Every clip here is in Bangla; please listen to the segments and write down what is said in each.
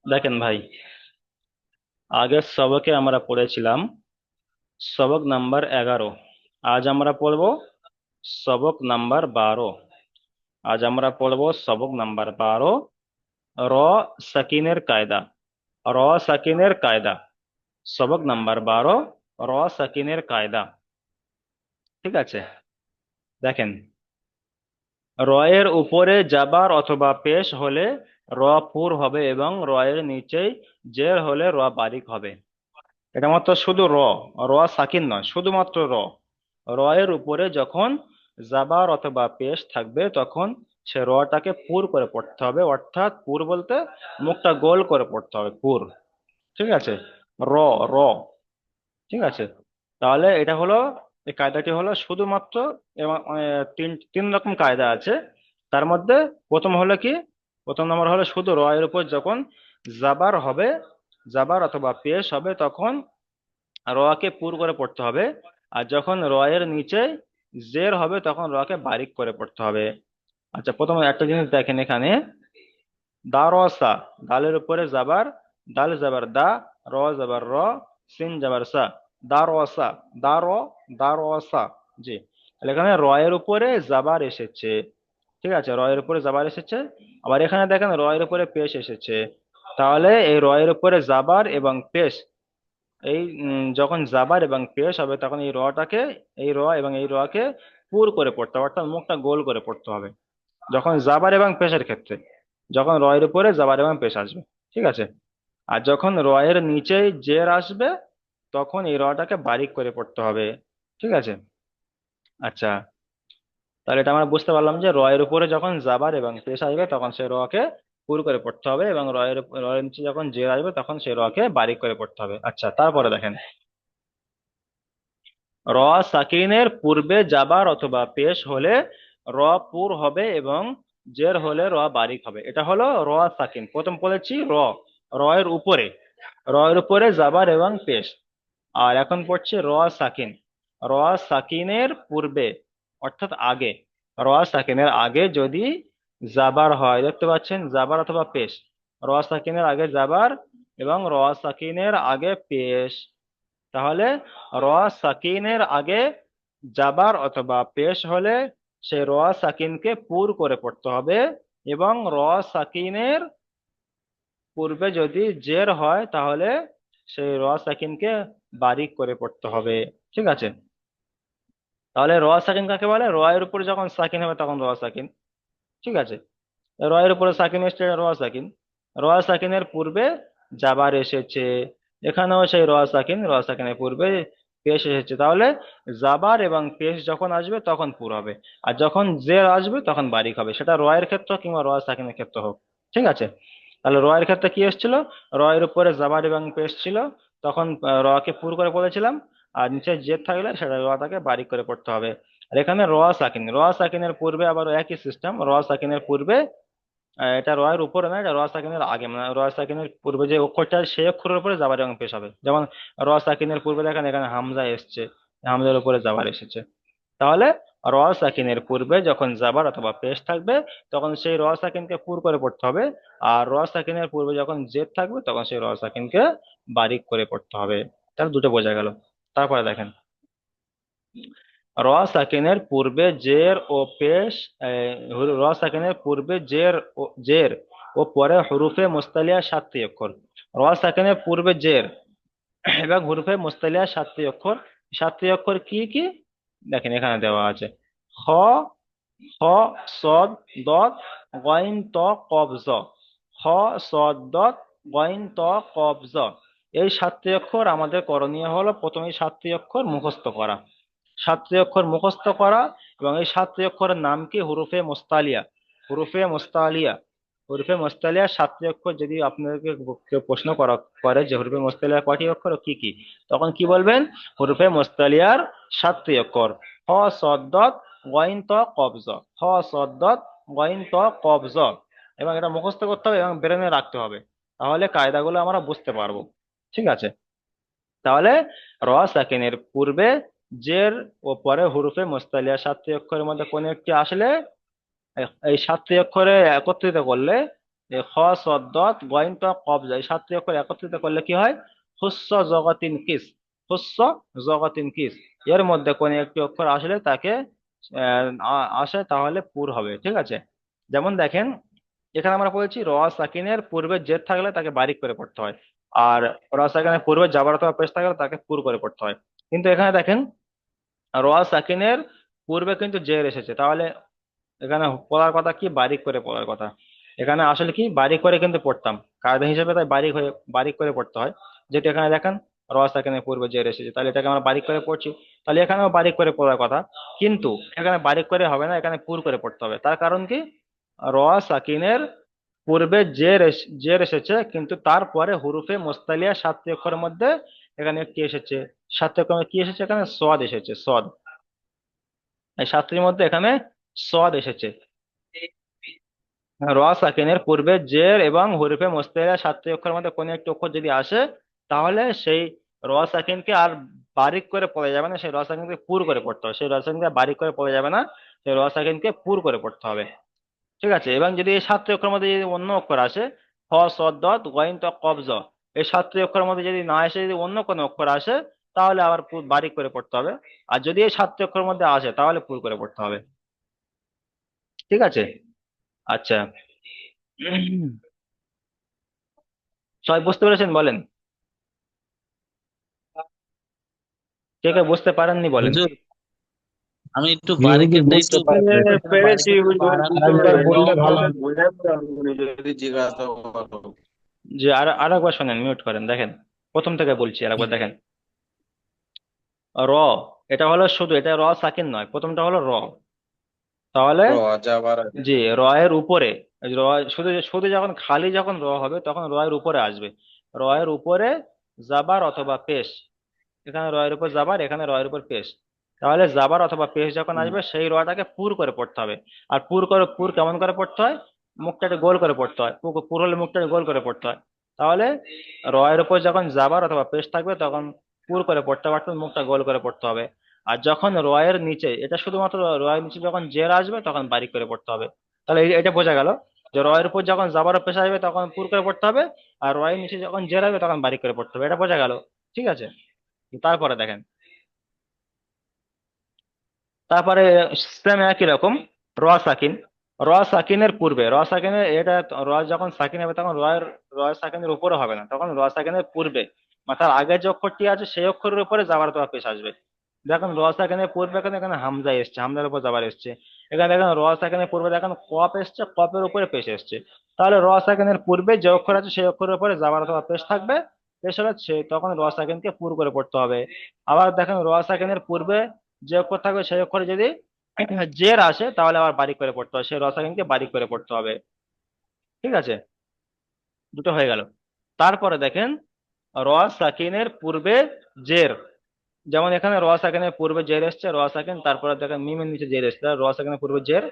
দেখেন ভাই, আগের সবকে আমরা পড়েছিলাম সবক নাম্বার 11। আজ আমরা পড়ব সবক নাম্বার 12। আজ আমরা পড়ব সবক নাম্বার 12। র সাকিনের কায়দা। র সাকিনের কায়দা। সবক নাম্বার 12। র সাকিনের কায়দা। ঠিক আছে। দেখেন, র এর উপরে জাবার অথবা পেশ হলে র পুর হবে এবং র এর নিচেই জের হলে র বারিক হবে। এটা মাত্র শুধু র। র সাকিন নয়, শুধুমাত্র র। র এর উপরে যখন জাবার অথবা পেশ থাকবে তখন সে রটাকে পুর করে পড়তে হবে, অর্থাৎ পুর বলতে মুখটা গোল করে পড়তে হবে, পুর। ঠিক আছে। র। র। ঠিক আছে। তাহলে এটা হলো, এই কায়দাটি হলো শুধুমাত্র, এবং তিন তিন রকম কায়দা আছে। তার মধ্যে প্রথম হলো কি, প্রথম নম্বর হলো শুধু র এর উপর যখন জাবার হবে, জাবার অথবা পেশ হবে তখন র কে পুর করে পড়তে হবে। আর যখন র এর নিচে জের হবে তখন র কে বারিক করে পড়তে হবে। আচ্ছা, প্রথমে একটা জিনিস দেখেন এখানে, দারসা, দালের উপরে জাবার, দাল জাবার দা, র জাবার র, সিন জাবার সা, দারসা। দার, দারসা। জি। তাহলে এখানে র এর উপরে জাবার এসেছে। ঠিক আছে, র এর উপরে জাবার এসেছে। আবার এখানে দেখেন র এর উপরে পেশ এসেছে। তাহলে এই র এর উপরে জাবার এবং পেশ, এই যখন জাবার এবং পেশ হবে তখন এই রটাকে, এই র এবং এই র কে পুর করে পড়তে হবে, অর্থাৎ মুখটা গোল করে পড়তে হবে যখন জাবার এবং পেশের ক্ষেত্রে, যখন র এর উপরে জাবার এবং পেশ আসবে। ঠিক আছে। আর যখন র এর নিচেই জের আসবে তখন এই রটাকে বারিক করে পড়তে হবে। ঠিক আছে। আচ্ছা, তাহলে এটা আমরা বুঝতে পারলাম যে র এর উপরে যখন জাবার এবং পেশ আসবে তখন সেই র কে পুর করে পড়তে হবে, এবং র এর নিচে যখন জের আসবে তখন সেই র কে বারিক করে পড়তে হবে। আচ্ছা, তারপরে দেখেন, র সাকিনের পূর্বে জাবার অথবা পেশ হলে র পুর হবে এবং জের হলে র বারিক হবে। এটা হলো র সাকিন। প্রথম বলেছি র, র এর উপরে, র এর উপরে জাবার এবং পেশ। আর এখন পড়ছে র সাকিন। র সাকিনের পূর্বে, অর্থাৎ আগে, র সাকিনের আগে যদি জাবার হয়, দেখতে পাচ্ছেন জাবার অথবা পেশ, র সাকিনের আগে জাবার এবং র সাকিনের আগে পেশ, তাহলে র সাকিনের আগে জাবার অথবা পেশ হলে সে র সাকিনকে পুর করে পড়তে হবে, এবং র সাকিনের পূর্বে যদি জের হয় তাহলে সেই র সাকিনকে বারিক করে পড়তে হবে। ঠিক আছে। তাহলে র সাকিন কাকে বলে? র এর উপরে যখন সাকিন হবে তখন র সাকিন। ঠিক আছে। র এর উপরে সাকিন এসছে, র সাকিন। র সাকিনের পূর্বে জাবার এসেছে, এখানেও সেই র সাকিন, র সাকিনের পূর্বে পেশ এসেছে। তাহলে জাবার এবং পেশ যখন আসবে তখন পুর হবে, আর যখন জের আসবে তখন বারিক হবে, সেটা র এর ক্ষেত্র কিংবা র সাকিনের ক্ষেত্র হোক। ঠিক আছে। তাহলে র এর ক্ষেত্রে কি এসেছিল? র এর উপরে জাবার এবং পেশ ছিল, তখন র কে পুর করে পড়েছিলাম। আর নিচে জের থাকলে সেটা রটাকে বারিক করে পড়তে হবে। আর এখানে র সাকিন, র সাকিনের পূর্বে আবার একই সিস্টেম, র সাকিনের পূর্বে এটা র এর উপরে না, এটা র সাকিনের আগে, মানে র সাকিনের পূর্বে যে অক্ষরটা সেই অক্ষরের উপরে জাবার এবং পেশ হবে। যেমন র সাকিনের পূর্বে দেখেন এখানে হামজা এসছে, হামজার উপরে জাবার এসেছে। তাহলে র সাকিনের পূর্বে যখন জাবার অথবা পেশ থাকবে তখন সেই র সাকিনকে পুর করে পড়তে হবে, আর র সাকিনের পূর্বে যখন জেদ থাকবে তখন সেই র সাকিনকে বারিক করে পড়তে হবে। তাহলে দুটো বোঝা গেল। তারপরে দেখেন, র সাকিনের পূর্বে জের ও পেশ, র সাকিনের পূর্বে জের ও পরে হুরুফে মুস্তালিয়া সাতটি অক্ষর। র সাকিনের পূর্বে জের এবং হুরুফে মুস্তালিয়া সাতটি অক্ষর। সাতটি অক্ষর কি কি? দেখেন এখানে দেওয়া আছে, খ, খ, সদ, দত, গইন, ত, কফ, জ। খ, সদ, দত, গইন, ত, কফ, জ। এই সাতটি অক্ষর আমাদের করণীয় হলো প্রথমে সাতটি অক্ষর মুখস্থ করা। সাতটি অক্ষর মুখস্থ করা, এবং এই সাতটি অক্ষরের নাম কি? হুরুফে মুস্তালিয়া। হুরুফে মুস্তালিয়া। হুরুফে মুস্তালিয়া সাতটি অক্ষর। যদি আপনাদেরকে কেউ প্রশ্ন করে যে হুরুফে মুস্তালিয়া কয়টি অক্ষর ও কি কি, তখন কি বলবেন? হুরুফে মুস্তালিয়ার সাতটি অক্ষর, হ, সদ্দত, গইন, ত, কবজ। হ, সদ্দত, গইন, ত, কবজ। এবং এটা মুখস্থ করতে হবে এবং ব্রেনে রাখতে হবে, তাহলে কায়দাগুলো আমরা বুঝতে পারবো। ঠিক আছে। তাহলে র সাকিনের পূর্বে জের ও পরে হুরুফে মুস্তালিয়া সাতটি অক্ষরের মধ্যে কোন একটি আসলে এই সাতটি অক্ষরে একত্রিত করলে এই খ সদ্দত গইন ত কবজা, এই সাতটি অক্ষর একত্রিত করলে কি হয়? হুস্স জগতিন কিস। হুস্স জগতিন কিস, এর মধ্যে কোন একটি অক্ষর আসলে তাকে আসে তাহলে পুর হবে। ঠিক আছে, যেমন দেখেন এখানে আমরা বলছি র সাকিনের পূর্বে জের থাকলে তাকে বারিক করে পড়তে হয়, আর র সাকিনের পূর্বে জাবার অথবা পেশ থাকলে তাকে পুর করে পড়তে হয়। কিন্তু এখানে দেখেন র সাকিনের পূর্বে কিন্তু জের এসেছে, তাহলে এখানে পড়ার কথা কি? বারিক করে পড়ার কথা। এখানে আসলে কি বারিক করে কিন্তু পড়তাম, কায়দা হিসেবে তাই বারিক করে পড়তে হয়। যেটা এখানে দেখেন র সাকিনের পূর্বে জের এসেছে, তাহলে এটাকে আমরা বারিক করে পড়ছি, তাহলে এখানেও বারিক করে পড়ার কথা। কিন্তু এখানে বারিক করে হবে না, এখানে পুর করে পড়তে হবে। তার কারণ কি? র সাকিনের পূর্বে জের এসেছে, কিন্তু তারপরে হুরুফে মুস্তালিয়া সাতটি অক্ষরের মধ্যে এখানে কি এসেছে? সাতটি অক্ষরের মধ্যে কি এসেছে? এখানে সদ এসেছে, সদ। এই সাতটির মধ্যে এখানে সদ এসেছে। র সাকিনের পূর্বে জের এবং হরফে মুস্তাহিলা সাতটি অক্ষরের মধ্যে কোনো একটি অক্ষর যদি আসে, তাহলে সেই র সাকিনকে আর বারিক করে পড়া যাবে না, সেই র সাকিনকে পুর করে পড়তে হবে। সেই র সাকিনকে বারিক করে পড়া যাবে না, সেই র সাকিনকে পুর করে পড়তে হবে। ঠিক আছে, এবং যদি এই সাতটি অক্ষরের মধ্যে যদি অন্য অক্ষর আসে, হ সদ্দত গইন ত কবজ, এই সাতটি অক্ষরের মধ্যে যদি না এসে যদি অন্য কোনো অক্ষর আসে, তাহলে আবার বারিক করে পড়তে হবে। আর যদি এই সাতটি অক্ষরের মধ্যে আসে, তাহলে পুর করে পড়তে হবে। ঠিক আছে, আচ্ছা। সবাই বুঝতে পেরেছেন বলেন? কে কে বুঝতে পারেননি বলেন? হুজুর, আমি একটু জি হুজুর, বারিকেরটা একটু বুঝতে পারছি। বারিক পেরেছি একটু হুজুর, বাড়ান কিন্তু তো আরেকবার বললে নক ভালো করে হতো। বুঝান তো আপনি যদি জিজ্ঞাসা করো। যে আর একবার শোনেন, মিউট করেন, দেখেন প্রথম থেকে বলছি, আর একবার দেখেন। র, এটা হলো শুধু, এটা র সাকিন নয়, প্রথমটা হলো র। তাহলে র যাবার আগে। জি, র এর উপরে, র শুধু শুধু যখন খালি যখন র হবে তখন র এর উপরে আসবে, র এর উপরে জাবার অথবা পেশ। এখানে র এর উপর জাবার, এখানে র এর উপর পেশ। তাহলে জাবার অথবা পেশ যখন হুম। আসবে, সেই রটাকে পুর করে পড়তে হবে। আর পুর কেমন করে পড়তে হয়? মুখটা একটু গোল করে পড়তে হয়, পুর হলে মুখটা একটু গোল করে পড়তে হয়। তাহলে র এর উপর যখন জাবার অথবা পেশ থাকবে তখন পুর করে পড়তে পারতে হবে, মুখটা গোল করে পড়তে হবে। আর যখন র এর নিচে, এটা শুধুমাত্র র এর নিচে যখন জের আসবে তখন বারিক করে পড়তে হবে। তাহলে এটা বোঝা গেল যে র এর উপর যখন জাবার ও পেশ আসবে তখন পুর করে পড়তে হবে, আর র এর নিচে যখন জের আসবে তখন বারিক করে পড়তে হবে। এটা বোঝা গেল? ঠিক আছে, তারপরে দেখেন, তারপরে সেম একই রকম র সাকিন। র সাকিনের পূর্বে, র সাকিনের এটা, র যখন সাকিন হবে তখন র সাকিনের উপরে হবে না, তখন র সাকিনের পূর্বে বা তার আগে যে অক্ষরটি আছে সেই অক্ষরের উপরে জাবার অথবা পেশ আসবে। দেখেন র সাকিনের পূর্বে এখানে এখানে হামজা এসছে, হামজার উপর জাবার এসছে। এখানে দেখেন র সাকিনের পূর্বে দেখেন কপ এসছে, কপের উপরে পেশ এসছে। তাহলে র সাকিনের পূর্বে যে অক্ষর আছে সেই অক্ষরের উপরে জাবার অথবা পেশ থাকবে, পেশ হচ্ছে, তখন র সাকিনকে পুর করে পড়তে হবে। আবার দেখেন র সাকিনের পূর্বে যে অক্ষর থাকবে সেই অক্ষরে যদি জের আসে, তাহলে আবার বারিক করে পড়তে হবে, সেই রসায়নকে বারিক করে পড়তে হবে। ঠিক আছে, দুটো হয়ে গেল। তারপরে দেখেন র সাকিনের পূর্বে জের, যেমন এখানে র সাকিনের পূর্বে জের এসছে, র সাকিন, তারপরে দেখেন মিমের নিচে জের এসছে, তাহলে র সাকিনের পূর্বে জের।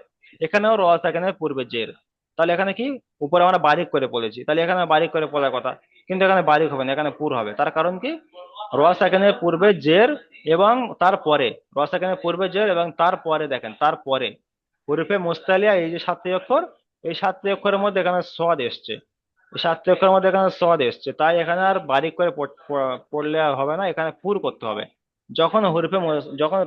এখানেও র সাকিনের পূর্বে জের। তাহলে এখানে কি? উপরে আমরা বারিক করে পড়েছি, তাহলে এখানে বারিক করে পড়ার কথা, কিন্তু এখানে বারিক হবে না, এখানে পুর হবে। তার কারণ কি? র সাকিনের পূর্বে জের এবং তারপরে, র সাকিনের পূর্বে জের এবং তারপরে দেখেন, তারপরে হরফে মুস্তালিয়া, এই যে সাতটি অক্ষর, এই সাতটি অক্ষরের মধ্যে এখানে সদ এসছে, এই সাতটি অক্ষরের মধ্যে এখানে সদ এসছে, তাই এখানে আর বারিক করে পড়লে আর হবে না, এখানে পুর করতে হবে। যখন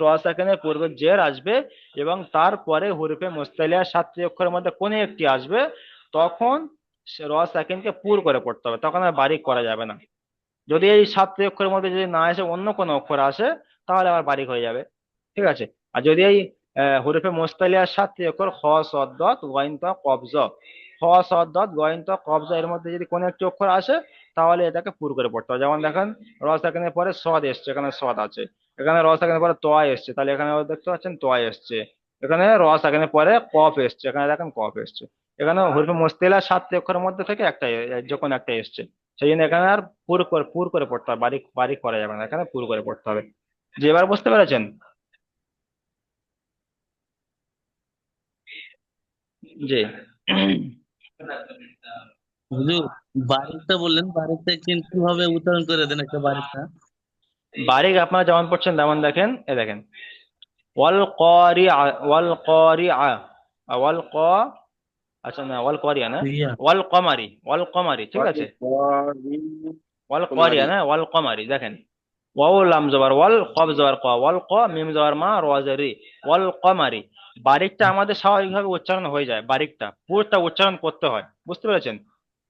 র সাকিনের পূর্বে জের আসবে এবং তারপরে হরফে মুস্তালিয়া সাতটি অক্ষরের মধ্যে কোন একটি আসবে, তখন সে র সাকিনকে পুর করে পড়তে হবে, তখন আর বারিক করা যাবে না। যদি এই সাতটি অক্ষরের মধ্যে যদি না এসে অন্য কোনো অক্ষর আসে, তাহলে আবার বারিক হয়ে যাবে। ঠিক আছে, আর যদি এই হরফে মুস্তালিয়ার সাতটি অক্ষর খ সদ্দত গইন ত কবজ, খ সদ্দত গইন ত কবজ এর মধ্যে যদি কোনো একটি অক্ষর আসে, তাহলে এটাকে পুর করে পড়তে হবে। যেমন দেখেন র সাকিনের পরে সদ এসছে, এখানে সদ আছে। এখানে র সাকিনের পরে তোয়া এসছে, তাহলে এখানে দেখতে পাচ্ছেন তোয়া এসছে। এখানে র সাকিনের পরে কফ এসছে, এখানে দেখেন কফ এসছে। এখানে হরফে মুস্তালিয়ার সাতটি অক্ষরের মধ্যে থেকে একটা যখন একটা এসছে, সেই জন্য এখানে আর পুর করে পড়তে হবে, বারিক বারিক করা যাবে না, এখানে পুর করে পড়তে হবে। যে এবার বুঝতে পেরেছেন? জি। হুজুর, বারিকটা বললেন, বারিকটা কিন্তু ভাবে উচ্চারণ করে দেন একটা বারিকটা। বারিক আপনারা যেমন পড়ছেন তেমন দেখেন, এ দেখেন ওয়াল করিআ, ওয়াল করিআ, ওয়াল ক আচ্ছা না, ওয়াল করিয়া না, রিয়া ওয়াল কমারি, ঠিক আছে। করি ওয়াল কুমারী। করিয়া না, ওয়াল কমারি, দেখেন ওয়াও লাম জবর ওয়াল, কব জবর ক, ওয়াল ক, মিম জবর মা, র জের রি, ওয়াল কমারি। বারিকটা আমাদের স্বাভাবিকভাবে উচ্চারণ হয়ে যায়, বারিকটা পুরোটা উচ্চারণ করতে হয়, বুঝতে পেরেছেন?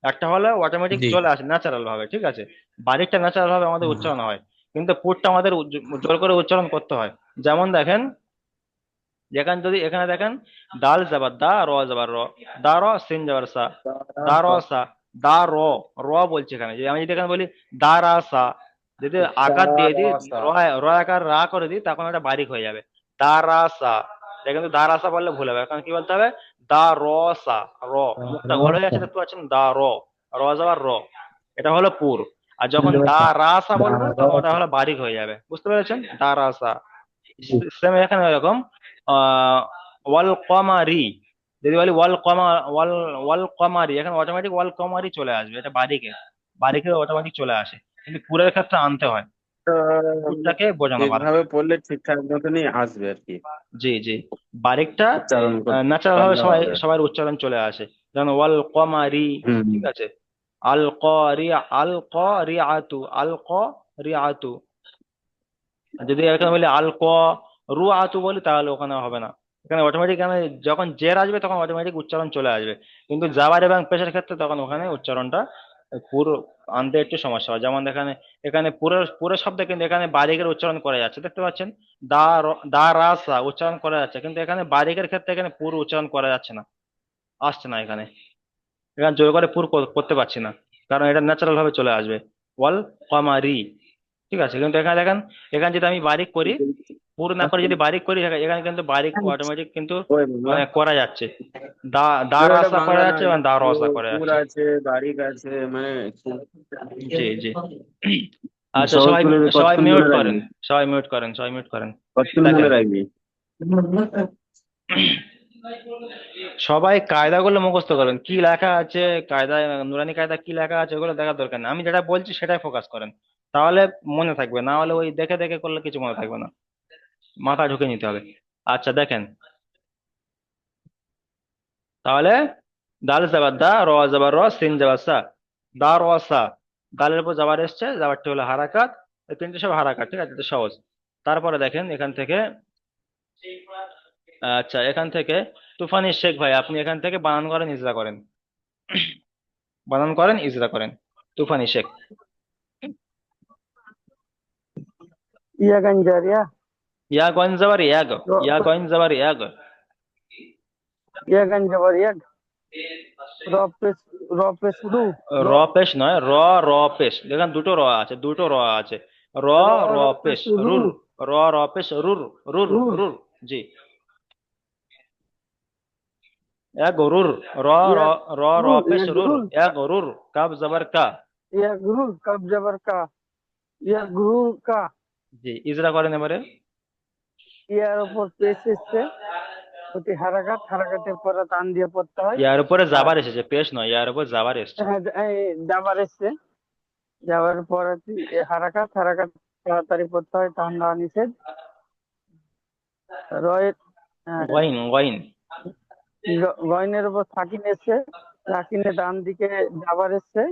একটা হলে অটোমেটিক জি। চলে আসে ন্যাচারাল ভাবে, ঠিক আছে। বারিকটা ন্যাচারাল ভাবে আমাদের উচ্চারণ হয়, কিন্তু পুরটা আমাদের জোর করে উচ্চারণ করতে হয়। যেমন দেখেন, যেখানে যদি এখানে দেখেন, দাল জবর দা, র জবর র, দা র, সিন জবর সা, দা র সা, দা র, র বলছি এখানে। যদি আমি যদি এখানে বলি দা রা সা, যদি আকার দিয়ে দিই, রসা। র, র আকার রা করে দিই, তখন এটা বারিক হয়ে যাবে। দা রা সা। এটা কিন্তু দা রা সা বললে ভুল হবে, এখন কি বলতে হবে? দা র সা, র। মুখটা গোল হয়ে যাচ্ছে, দেখতে পাচ্ছেন, দা র, র যাবার র। এটা হলো পুর। আর যখন দা রা সা বলবো, তখন ওটা হলো বারিক হয়ে যাবে, বুঝতে পেরেছেন? দা রা সা। সেম এখানে এরকম, আহ ওয়াল কমারি, যদি বলি ওয়াল কমা, ওয়াল, ওয়াল কমারি, এখানে অটোমেটিক ওয়াল কমারি চলে আসবে, এটা বারিকে, বারিকে অটোমেটিক চলে আসে, কিন্তু পুরের ক্ষেত্রে আনতে হয়, তো পুরটাকে বোঝানো ভালো। এইভাবে পড়লে ঠিকঠাক মতনই আসবে আর কি, জি জি, বারিকটা উচ্চারণ করতে ন্যাচারাল ভাবে পারলে সবাই হবে। সবার উচ্চারণ চলে আসে। যেমন ওয়াল কমারি, হুম। ঠিক আছে। আল করিয়া, আল করিয়াতু, আল করিয়াতু। যদি এখানে বলি আল ক রু আতু বলি, তাহলে ওখানে হবে না। এখানে অটোমেটিক, এখানে যখন জের আসবে তখন অটোমেটিক উচ্চারণ চলে আসবে, কিন্তু জাবার এবং পেশের ক্ষেত্রে তখন ওখানে উচ্চারণটা পুরো আনতে একটু সমস্যা হয়। যেমন এখানে, এখানে পুরো পুরো শব্দ, কিন্তু এখানে বারিকের উচ্চারণ করা যাচ্ছে, দেখতে পাচ্ছেন, দা রাসা উচ্চারণ করা যাচ্ছে, কিন্তু এখানে বারিকের ক্ষেত্রে এখানে পুরো উচ্চারণ করা যাচ্ছে না, আসছে না এখানে। এখানে জোর করে পুর করতে পারছি না, কারণ এটা ন্যাচারাল ভাবে চলে আসবে, ওয়াল কমারি, ঠিক আছে। কিন্তু এখানে দেখেন, এখানে যদি আমি বারিক করি, পুর না করে যদি বারিক করি, এখানে কিন্তু বারিক অটোমেটিক কিন্তু ওই বাংলা, মানে করা যাচ্ছে, দা, দা ওই ওটা রাসা করা বাংলা যাচ্ছে নয়, এবং দা পুরো রসা করা পুর যাচ্ছে। আছে, বারিক আছে, মানে জি জি। আচ্ছা, সহজ সবাই, করে সবাই কতক্ষণ মিউট মনে করেন, রাখবি? সবাই মিউট করেন, সবাই মিউট করেন। কতক্ষণ মনে দেখেন, রাখবি? সবাই কায়দাগুলো মুখস্থ করেন, কি লেখা আছে কায়দায়, নুরানি কায়দা কি লেখা আছে ওগুলো দেখার দরকার নেই, আমি যেটা বলছি সেটাই ফোকাস করেন, তাহলে মনে থাকবে। না হলে ওই দেখে দেখে করলে কিছু মনে থাকবে না, মাথায় ঢুকে নিতে হবে। আচ্ছা দেখেন, তাহলে দাল জাবার দা, র জাবার র, সিন জাবার সা, দা র সা। দালের উপর জাবার এসছে, জাবারটি হলো হারাকাত, এই তিনটে সব হারাকাত, ঠিক আছে, এটা সহজ। তারপরে দেখেন এখান থেকে, আচ্ছা এখান থেকে, তুফানি শেখ ভাই, আপনি এখান থেকে বানান করেন, ইজরা করেন, বানান করেন, ইজরা করেন, তুফানি শেখ। Iya Ganjar ya, ইয়া গইন জাবার ইয়াগ, ইয়া গইন জাবার ইয়াগ, iya Ganjar ya, Ropes Ropes Ru, র পেশ নয়, র, র পেশ, দেখেন দুটো র আছে, দুটো র আছে, র, র পেশ, Ropes রুর, Ru, র, র পেশ, রুর, রুর, Rur, রুর, জি। এক রুর, র, র, iya র, র Rur, পেশ iya রুর, Gurul, এক রুর, কাব জবর কা। iya Gurul, Kab Jabar Ka, iya Gurul Ka, জি, ইজরা করেন এবারে। ইয়ার উপর পেশ এসছে, প্রতি হারাকাত, হারাকাতের পরে টান দিয়ে পড়তে হয়। ইয়ার উপরে আর জাবার এসেছে, পেশ নয়, ইয়ার উপর জাবার এসছে। এই যাবার এসছে, যাওয়ার পরে হারাকাত, হারাকাত তাড়াতাড়ি পড়তে হয়, টান দেওয়া নিষেধ। রয়ের গইন, গইন। গয়নের উপর সাকিন এসছে, সাকিনে ডান দিকে যাবার এসছে,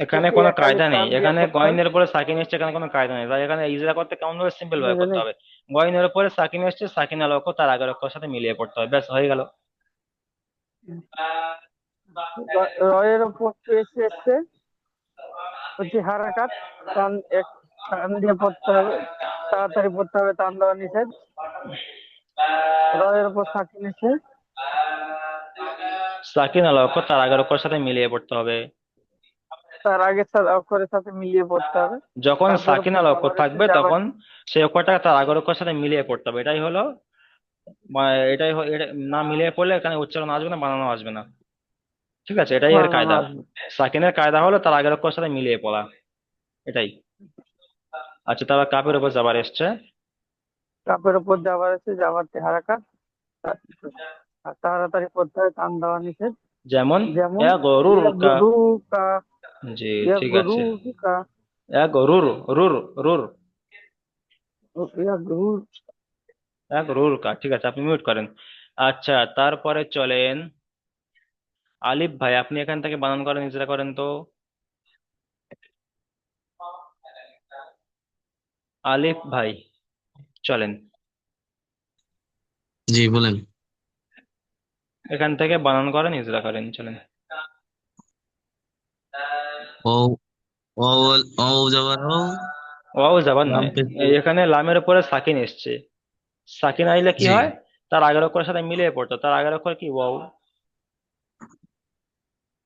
এখানে প্রতি কোনো একালিপ কায়দা নেই, টান দিয়ে এখানে পড়তে হয়। গয়নের উপরে সাকিন এসছে, এখানে কোনো কায়দা নেই, তাই এখানে ইজরা করতে কেমন ভাবে, সিম্পল ভাবে করতে বুঝলেন? হবে। গয়নের উপরে সাকিন এসছে, সাকিন আল অক্ষর তার আগের অক্ষরের সাথে মিলিয়ে পড়তে হবে, ব্যাস হয়ে গেল। রয়ের উপর পেশ এসছে, প্রতি হারাকাত টান টান দিয়ে পড়তে হবে, তাড়াতাড়ি পড়তে হবে, টান দেওয়া নিষেধ। রয়ের উপর সাকিন এসে সাকিন আল অক্ষর তার আগের অক্ষরের সাথে মিলিয়ে পড়তে হবে। তার আগের অক্ষরের সাথে মিলিয়ে পড়তে হবে। যখন কাপের সাকিন উপর আল অক্ষর যাবার এসে থাকবে, যাবার, তখন সেই অক্ষরটাকে তার আগের অক্ষরের সাথে মিলিয়ে পড়তে হবে, এটাই হলো, এটা না মিলিয়ে পড়লে এখানে উচ্চারণ আসবে না, বানানো আসবে না, ঠিক আছে, এটাই এর বানানো কায়দা। আসবে। সাকিনের কায়দা হলো তার আগের অক্ষরের সাথে মিলিয়ে পড়া, এটাই। আচ্ছা, তারপর কাপের উপর যাবার এসছে, কাপের উপর যাবার এসে যাবারটি হারাকাত, আর তাড়াতাড়ি পড়তে হয়, টান দেওয়া নিষেধ। যেমন যেমন এ গরুর ইয়া কা। গরু কা, জি, ইয়া ঠিক গরু আছে, কা, এ গরুর, রুর, রুর, ইয়া গরু। এক রুর কা, ঠিক আছে, আপনি মিউট করেন। আচ্ছা, তারপরে চলেন আলিফ ভাই, আপনি এখান থেকে বানান করেন, ইজরা করেন তো। আলিফ ভাই, চলেন জি বলেন। এখান থেকে বানান করেন, ইজরা করেন, চলেন। ও ও ও জবর ও, ওয়াও যাবার লাম নয়, পেশ এই এখানে লামের উপরে সাকিন এসছে। সাকিন আইলে কি জি। হয়, তার আগের অক্ষরের সাথে মিলিয়ে পড়তো, তার আগের অক্ষর কি ওয়াও।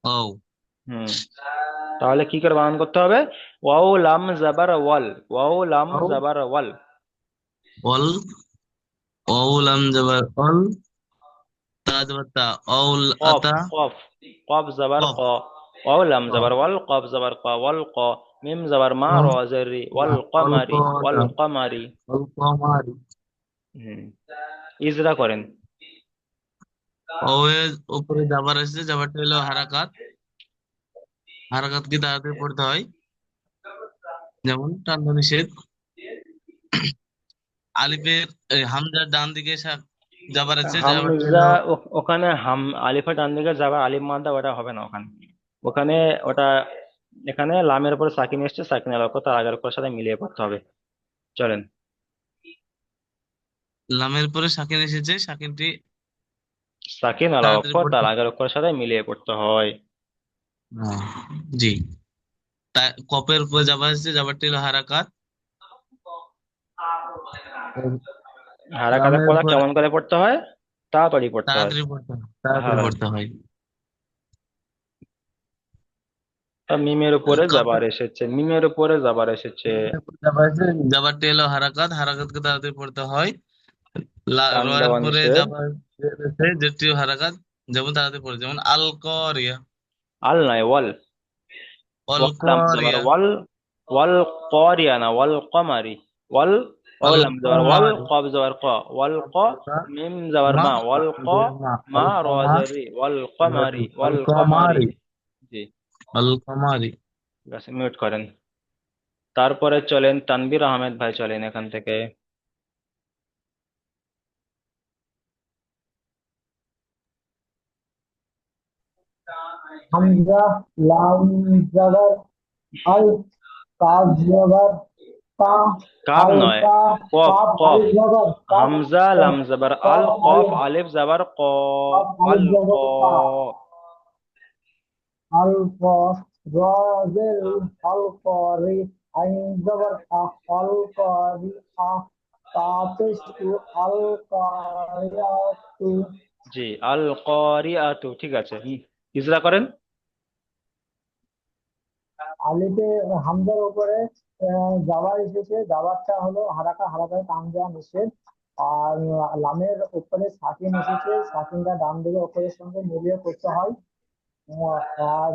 ও হুম, তাহলে কি করে বানান করতে হবে? ওয়াও লাম জাবার ওয়াল, ওয়াও লাম ও জাবার ওয়াল। অল, ও লাম জবর অল, তা জবর তা, অল কফ, আতা, কফ, কফ জাবার ক, কফ, ওয়াও লাম জাবার কফ, ওয়াল, কফ জাবার ক, ওয়াল ক, মিম জাবার মা, র কফ, জেরি, ওয়াল অল কমারি, ওয়াল কদা, কমারি। অল কমারি। হুম, ইজরা করেন। ও এর উপরে জাবার আছে, জাবারটা হলো হারাকাত, হারাকাত কি তাড়াতাড়ি পড়তে হয়, যেমন টান্ডা নিষেধ। আলিফের হামজার ডান দিকে জাবার আছে, জাবারটা হামজা, হলো ওখানে আলিফের ডান দিকে যাবে আলিফ মাদ্দা, ওটা হবে না ওখানে। ওখানে ওটা, এখানে লামের উপর সাকিন এসছে, সাকিনের অক্ষর তার আগের অক্ষরের সাথে মিলিয়ে পড়তে হবে। চলেন। লামের পরে সাকিন এসেছে, সাকিনটি সাকিন আলা তাড়াতাড়ি অক্ষর পড়তে তার হয়। আগের অক্ষরের সাথে মিলিয়ে পড়তে হয়। হ্যাঁ, জি। কপের উপরে জাবার এসেছে, জাবারটি হলো হারাকাত। আর হারাকাতের লামের পড়া উপর কেমন করে পড়তে হয়? তাড়াতাড়ি পড়তে হয়। তাড়াতাড়ি পড়তে হয়, তাড়াতাড়ি হ্যাঁ, পড়তে হয়। তা মিমের উপরে কপের যাবার এসেছে, মিমের উপরে যাবার এসেছে। জাবার এসেছে, জাবারটি হলো হারাকাত, হারাকাতকে তাড়াতাড়ি পড়তে হয়। টান রয়ের দেওয়া পরে নিষেধ। জাবার এসেছে, যেটিও হারাকাত, যেমন তাড়াতাড়ি পড়ে, যেমন আল করিয়া, আল নয়, ওয়াল। অল ওয়াল লাম যাবার করিয়া, ওয়াল, ওয়াল করিয়া না, ওয়াল কমারি। ওয়াল, ওয়াল অল লাম যাবার ওয়াল, কমারি, কব যাবার ক, ওয়াল ক, মিম যাবার মা মা, ওয়াল ক, মা, মা অল র কমা, জেরি, ওয়াল কমারি, অল ওয়াল কমারি। কমারি, জি, অল কমারি। ঠিক আছে, মিউট করেন। তারপরে চলেন তানভীর আহমেদ ভাই, চলেন এখান থেকে। হামজা, লাম জবর আল, কাজ জবর কা, কাব আল নয়, কা, কফ, কাফ কফ। আলিফ জবর কাফ, হামজা লাম জাবার আল, কাফ কফ আলিফ, আলিফ জাবার ক, কাফ আল আলিফ ক। জবর কা, আল ক, র জের আল করি, আইন জবর আ, আল করি আ, তাপেশু আল কারিয়াতু। জি, আল করিআতু, ঠিক আছে। ইজরা করেন। আলিফে হামজার উপরে জাবার এসেছে, জাবারটা হলো হারাকা, হারাকায় টান দেওয়া নিষেধ। আর লামের উপরে সাকিন এসেছে, সাকিনটা ডান দিকে অক্ষরের সঙ্গে মিলিয়ে করতে হয়। আর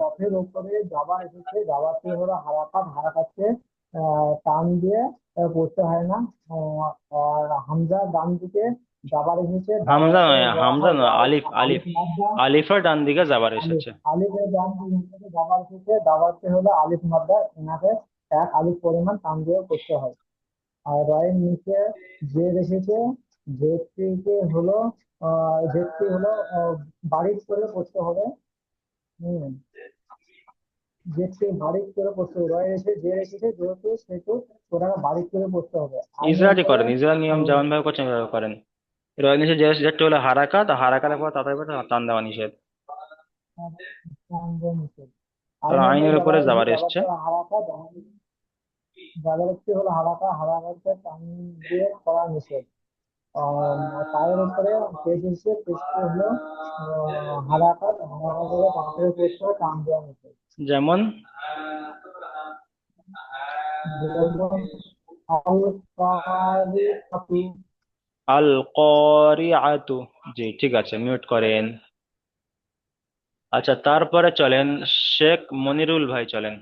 কফের উপরে জাবার এসেছে, জাবারটি হলো হারাকাত, হারাকাতকে টান দিয়ে পড়তে হয় না। আর হামজা ডান দিকে জাবার এসেছে, হামজা জাবারকে নয়, হামজা নয়, আলিফ, আলিফ। আলিফ মাদ্দা, আলিফের ডান দিকে যাবার আলিফ এসেছে। আলিফের ডান দিকে দাবার থেকে, দাবারটি হলো আলিফ মাদ্দা, এনাকে এক আলিফ পরিমাণ টান দিয়ে করতে হয়। আর রয়ের নিচে জের এসেছে, জেরটিকে হলো জেরটি হলো বারিক করে করতে হবে। হম, জেরটি বারিক করে করতে হবে, রয়ে এসে জের এসেছে যেহেতু, সেহেতু ওটাকে বারিক করে করতে হবে। আইনের ইজরাটি উপরে করেন, ইজরার নিয়ম যেমন ভাবে করছেন এভাবে করেন। রয় নিষেধ যেটা হলো হারাকাত, হারাকাতের পর তাড়াতাড়ি করে টান দেওয়া নিষেধ। কারণ আইনের উপরে আইনের উপরে যাবার এসেছে, যাবার এসছে। যাবারটা হারাকা, যাবারটি হলো হারাকা, হারাকাতে টান দিয়ে করা নিষেধ। পায়ের উপরে পেশ এসে, পেশটি হলো হারাকাত, হারাকাতে পাথরের করতে হয় টান দেওয়া নিষেধ। যেমন যেমন আল কারিআতু। আল করিআতু। জি, ঠিক আছে, মিউট করেন। আচ্ছা, তারপরে চলেন শেখ মনিরুল ভাই, চলেন।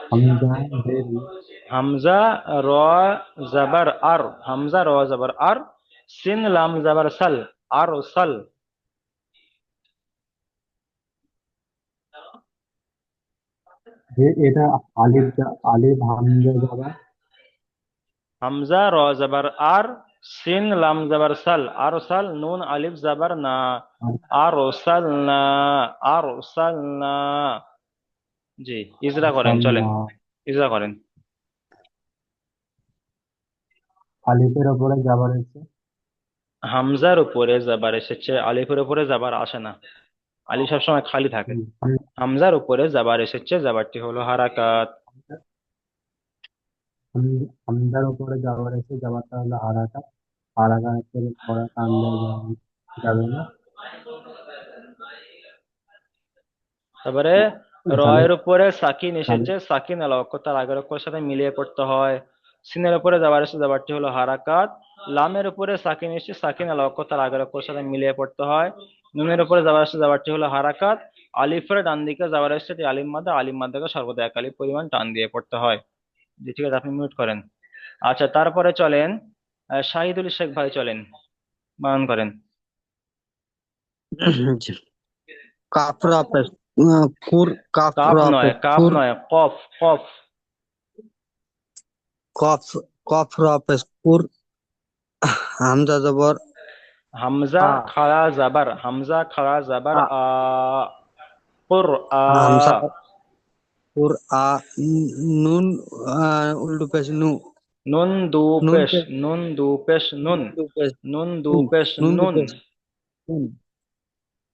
হামজা জের, হামজা র জাবার আর, হামজা র জাবার আর, সিন লাম জাবার সাল, আর সাল। যে এটা আলিফ হামজা যারা হামজা র জবর আর, সিন লাম জবর সাল, আর সাল, নুন আলিফ জবর না, আর সাল না, আর সাল না। জি, ইজরা করেন, চলেন আরসালনা ইজরা করেন। আলিফের ওপরে যাবার এসে হামজার উপরে জবর এসেছে, আলিফের উপরে জবর আসে না, আলিফ সবসময় খালি থাকে। হামজার উপরে জবর এসেছে, জবরটি হলো হারাকাত। হামজার ওপরে যাবার এসে যাবারটা হলো হারাকাত। হারাকাতের পরে টান দেওয়া যাবে না। তারপরে তাহলে রয়ের উপরে সাকিন তাহলে এসেছে, সাকিন আল অক্ষর তার আগের অক্ষরের সাথে মিলিয়ে পড়তে হয়। সিনের উপরে যাবার এসে যাবারটি হলো হারাকাত। লামের উপরে সাকিন এসেছে, সাকিন আল অক্ষর তার আগের অক্ষরের সাথে মিলিয়ে পড়তে হয়। নুনের উপরে যাবার এসে যাবারটি হলো হারাকাত। আলিফের ডান দিকে যাবার এসে আলিম মাদ্দাকে সর্বদা এক আলিফ পরিমাণ টান দিয়ে পড়তে হয়। জি, ঠিক আছে, আপনি মিউট করেন। আচ্ছা, তারপরে চলেন শাহিদুল শেখ ভাই, চলেন বানান করেন। জি। কাফরা পেশ ফুর কাফ কাফরা নয়, পেশ কাফ ফুর নয়, কফ, কফ। কফ কফরা পেশ ফুর হামজা জবর হামজা আ খাড়া জাবার, হামজা খাড়া জাবার আ আ, কুর আ। হামজা ফুর আ নুন উল্টো পেশ নু নুন দু নুন পেশ, পেশ নুন দু পেশ নুন, নুন দু পেশ নুন দু নুন পেশ নুন দু নুন। পেশ নুন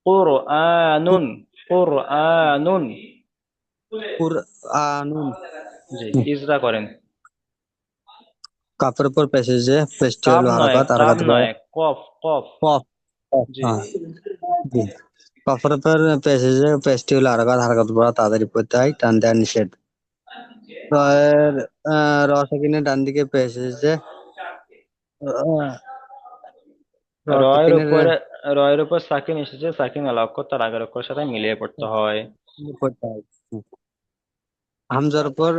কুর আ নুন, কুর আ নুন। ফুর নুন জি, ইজরা করেন। কাফের উপর পেশ যে পেশটি কাব হলো নয়, হারাকাত কাব হারাকাত নয়, কফ, কফ। কফ কফ জি। জি কাফের উপর পেশ যে পেশটি হলো হারাকাত হারাকাত বড় তাড়াতাড়ি পড়তে হয় টান দেওয়া নিষেধ রয়ের রসাকিনের ডান দিকে পেশ এসেছে রয়ের রসাকিনের উপরে, রয়ের উপর সাকিন এসেছে, সাকিন আল অক্ষর তার আগের অক্ষরের সাথে মিলিয়ে পড়তে হয়। পড়তে হয় হামজার উপর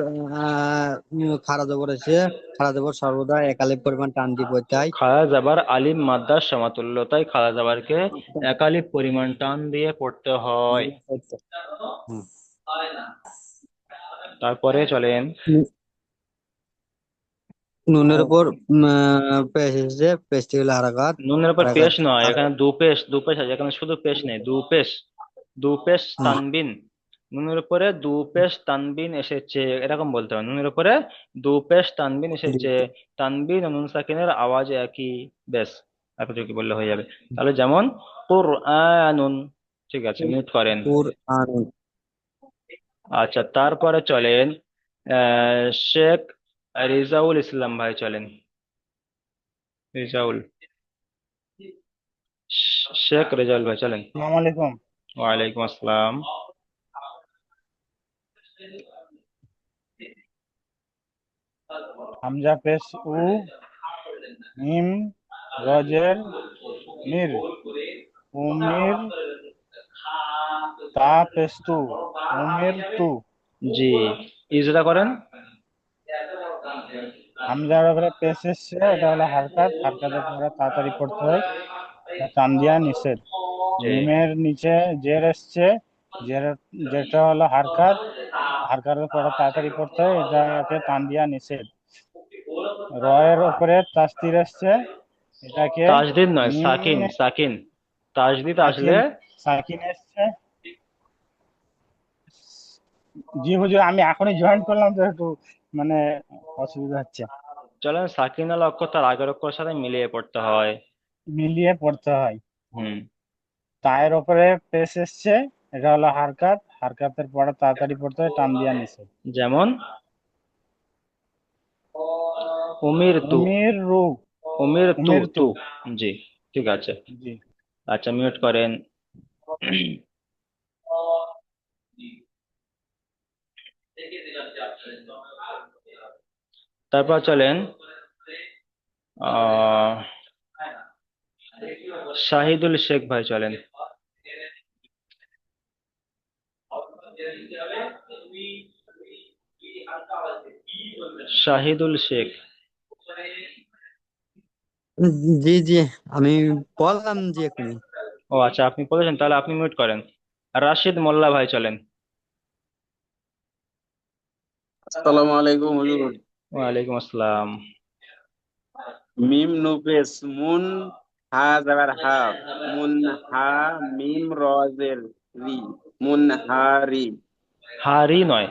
খাড়া জবর এসে খাড়া জবর সর্বদা একালিপ পরিমাণ টান দিয়ে পড়তে হয় খাড়া জাবার আলিম মাদ্দার সমতুল্যতায় খাড়া জাবারকে একালিপ পরিমাণ টান দিয়ে পড়তে হয়। হুম। তারপরে চলেন নু- নুনের উপর পেশ এসেছে পেশটি হলো হারাকাত নুনের উপর হারাকাত পেশ নয়, এখানে দু পেশ, দু পেশ আছে, এখানে শুধু পেশ নেই, দু পেশ, দু পেশ হ্যাঁ তানবিন। নুনের উপরে দু পেশ তানবিন এসেছে, এরকম বলতে হবে, নুনের উপরে দু পেশ তানবিন এসেছে। তানবিন ও নুন সাকিনের আওয়াজ একই, বেশ, এতটুকু বললে হয়ে যাবে। তাহলে যেমন কুরআনুন। ঠিক আছে, মিউট করেন। কুরআনুন আচ্ছা, তারপরে চলেন শেখ রিজাউল ইসলাম ভাই, চলেন রিজাউল, শেখ রেজাউল ভাই, চলেন। আসসালামু আলাইকুম। ওয়ালাইকুম আসসালাম। হামজা পেশ উ, মিম রজের মির, উমির, তা পেশ তু, উমির তু। জি, ইজরা করেন। হামজার উপরে পেশ এসছে, এটা হলো হারকাত, হারকাতের পরে তাড়াতাড়ি পড়তে হয়, এটা টান দেওয়া নিষেধ। জি, মিমের নিচে জের এসছে, জের, যেটা হলো হারকাত, হারকাতের পরে তাড়াতাড়ি পড়তে হয়, এটাকে টান দেওয়া নিষেধ। রয়ের উপরে তাসদিদ এসছে, এটাকে তাজদিদ নয়, মিম সাকিন, সাকিন। তাজদিদ আসলে, সাকিন, সাকিন এসছে। জি হুজুর, আমি এখনই জয়েন করলাম তো একটু মানে অসুবিধা হচ্ছে। চলেন, সাকিন আল অক্ষর তার আগের অক্ষরের সাথে মিলিয়ে পড়তে হয়। মিলিয়ে পড়তে হয়। হুম। তায়ের উপরে পেশ এসছে, এটা হলো হারকাত, হারকাতের পরে তাড়াতাড়ি পড়তে হয়, টান দিয়া নিষেধ। যেমন উমির তু, উমির রু, উমির তু উমির তু। তু। জি, ঠিক আছে। জি। আচ্ছা, মিউট করেন। তারপর চলেন আহ শাহিদুল শেখ ভাই, চলেন। শাহিদুল শেখ। জি জি আমি বললাম যে এখনই ও আচ্ছা, আপনি বলেছেন, তাহলে আপনি মিউট করেন। রাশিদ মোল্লা ভাই, চলেন। আসসালামু আলাইকুম হুজুর। ওয়ালাইকুম আসসালাম। মিম নুপেস মুন হা জাবার হা মুন হা মিম রজের রি মুন হা রি। হারি নয়,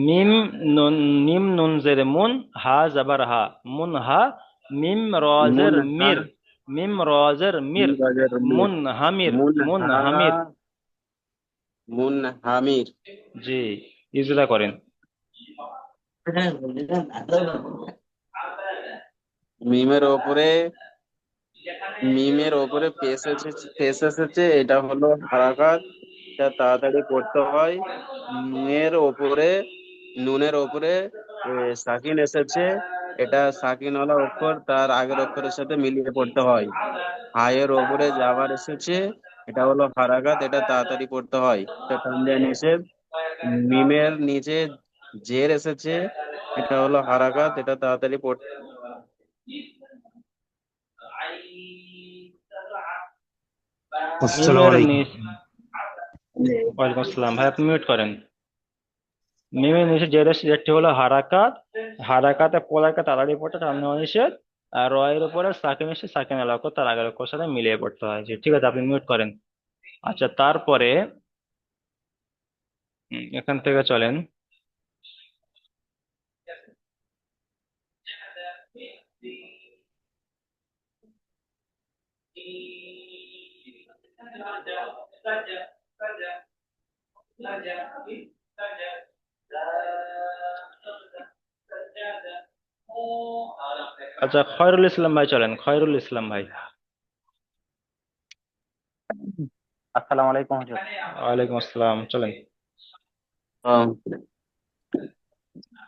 মিম নুন, মিম নুন জের মুন, হা জাবার হা, মুন হা, মিম মুন রজের হা মির, মিম রজের মিম মির, রজের মি মুন হামির, মুন মুন হা হামির। মুন হামির। জি, ইজরা করেন। মিমের ওপরে মিমের ওপরে পেশ এসেছে, এটা হলো হারাকাত, এটা তাড়াতাড়ি পড়তে হয়। নুনের ওপরে নুনের ওপরে সাকিন এসেছে, এটা সাকিনওয়ালা অক্ষর, তার আগের অক্ষরের সাথে মিলিয়ে পড়তে হয়। হায়ের ওপরে জাবার এসেছে, এটা হলো হারাকাত, এটা তাড়াতাড়ি পড়তে হয়, এটা টান দেওয়া নিষেধ। মিমের নিচে জের এসেছে, এটা হলো হারাকাত, এটা তাড়াতাড়ি পড়তে। আসসালামু মিমের আলাইকুম। নিচ, ওয়ালাইকুম আসসালাম ভাই, আপনি মিউট করেন। মিমের নিচে জেরটি হলো হারাকাত, হারাকাতে পড়াকে তাড়াতাড়ি পড়তে টান দেওয়া নিষেধ। আর রয়ের উপরে সাকিন এসে সাকিন এর অক্ষর তার আগের অক্ষরের সাথে মিলিয়ে পড়তে হয়। জি, ঠিক আছে, আপনি মিউট করেন। আচ্ছা, তারপরে এখান থেকে চলেন। আচ্ছা, খয়রুল ইসলাম ভাই চলেন, খয়রুল ইসলাম ভাই। আসসালামু আলাইকুম হুজুর। ওয়ালাইকুম আসসালাম, চলেন।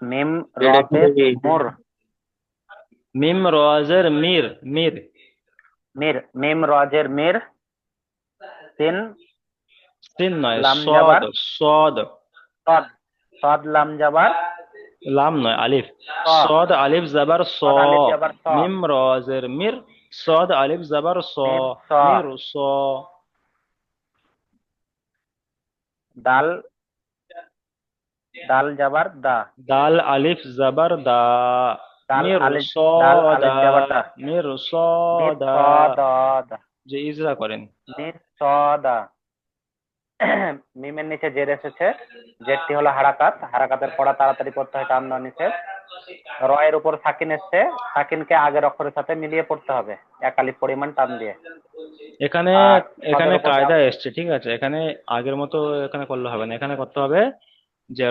মিম র এটা কি? পেশ মুর, মিম রজের মির, মির। মির, মিম রজের মির, সিন সিন নয়, লাম সদ, জাবার, সদ। সদ, সদ লাম জাবার, লাম নয়, আলিফ। স, সদ আলিফ জাবার স। সদ আলিফ জাবার স, মিম রজের মির, সদ আলিফ জাবার স, মিম স, মির স। দাল, দাল জাবার দা, দাল আলিফ জাবার দা, দাল মির আলিফ, দাল আলিফ সদা, জাবার দা, মির মির স সদা। দ, যে ইজরা করেন। মির স দা। মিমের নিচে জের এসেছে, জেরটি হলো হারাকাত, হারাকাতের পড়া তাড়াতাড়ি পড়তে হয়, টান দেওয়া নিষেধ। র এর উপর সাকিন এসছে, সাকিনকে আগের অক্ষরের সাথে মিলিয়ে পড়তে হবে এক আলিফ পরিমাণ টান দিয়ে। এখানে, আর এখানে সদের উপর কায়দা এসছে, ঠিক আছে, এখানে আগের মতো এখানে করলে হবে না, এখানে করতে হবে যে